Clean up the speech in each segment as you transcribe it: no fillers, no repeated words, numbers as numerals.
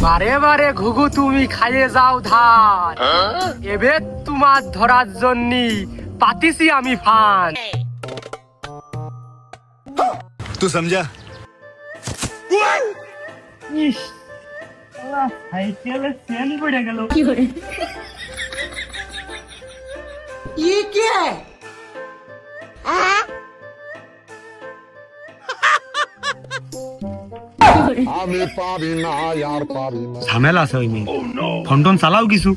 বারে বারে ঘুঘু তুমি খাইয়ে যাও ধান, এবে তোমার ধরার জন্য পাতিছি আমি ফান। तू समझा? সাইকেলের চেন পড়ে গেল। ये क्या है? ঝামেলা আছে ওই মেয়ে। ফোন টোন চালাও কিছু?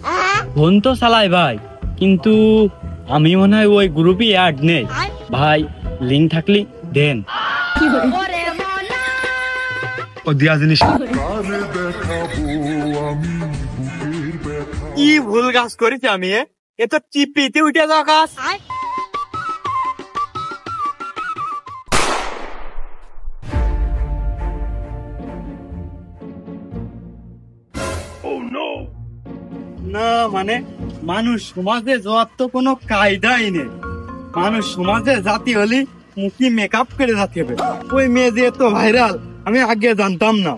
ফোন তো চালাই ভাই, কিন্তু আমি মনে হয় ওই গ্রুপে অ্যাড নেই ভাই। লিঙ্ক থাকলে দেন। ও দিয়া জিনিস কি ভুল কাজ করেছি আমি? এ তো টিপিতে উঠে যাওয়া কাজ। না মানে মানুষ সমাজে যাওয়ার তো কোনো কায়দাই নেই। মানুষ সমাজে জাতি হলে মুখি মেকআপ করে যেতে হবে। ওই মেয়ে যে তো ভাইরাল আমি আগে জানতাম না।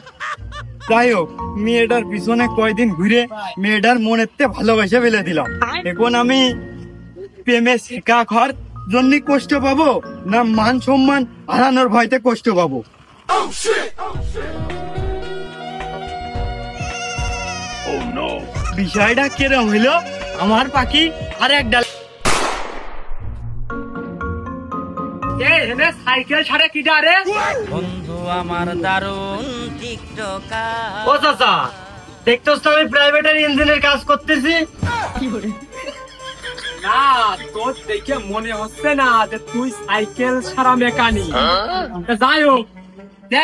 যাই হোক, মেয়েটার পিছনে কয়দিন ঘুরে মেয়েটার মনেতে ভালোবাসা ফেলে দিলাম। এখন আমি প্রেমে শেখা খাওয়ার জন্য কষ্ট পাবো, না মান সম্মান হারানোর ভয়তে কষ্ট পাবো? বিষয়টা কিরম হইলো? আমার পাখি আর এক ডাল সাইকেল ছাড়ে কি ডারে বন্ধু আমার দারুণ টিকটকার। ও চাচা, দেখতেছ তো আমি প্রাইভেটের ইঞ্জিনের কাজ করতেছি। না, তোর দেখে মনে হচ্ছে না যে তুই সাইকেল ছাড়া মেকানিক। যাই হোক,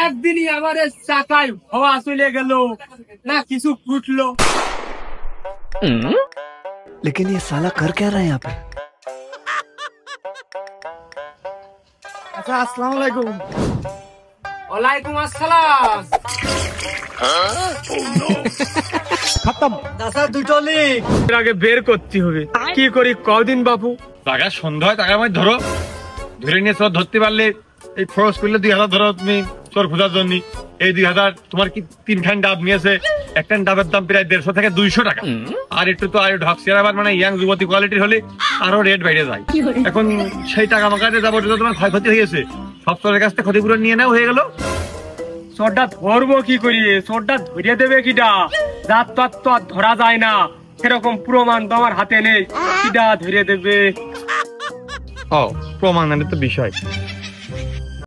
একদিনই আমার চাকায় হওয়া চলে গেল না, কিছু ফুটলো। लेकिन ये साला कर क्या रहा है यहाँ पे? আচ্ছা, আসসালামু আলাইকুম। ওয়ালাইকুম আসসালাম। খতম। দাদা দুটো লিখ এর আগে বের করতে হবে। কি করি কদিন বাপু? টাকা সন্ধ্যা হয়, টাকা আমায় ধরো, ধরে নিয়ে চোর ধরতে পারলে এই খরচ করলে 2000 ধরো তুমি চোর খোঁজার জন্য। এই 2000 তোমার কি 3খান ডাব নিয়েছে, একটা ডাবের দাম প্রায় 150 থেকে 200 টাকা। আর একটু তো আরো ঢাকছে, আবার মানে ইয়াং যুবতী কোয়ালিটির হলে আরো রেট বেড়ে যায়। এখন সেই টাকা মাকাতে যাবো, তোমার ক্ষয়ক্ষতি হয়েছে, সব চোরের কাছ থেকে ক্ষতিপূরণ নিয়ে নেওয়া হয়ে গেল। চোরটা ধরবো কি করি? চোরটা ধরিয়ে দেবে কিটা? রাত তো আর ধরা যায় না, সেরকম প্রমাণ তো আমার হাতে নেই। কিটা ধরিয়ে দেবে? ও, প্রমাণের তো বিষয়।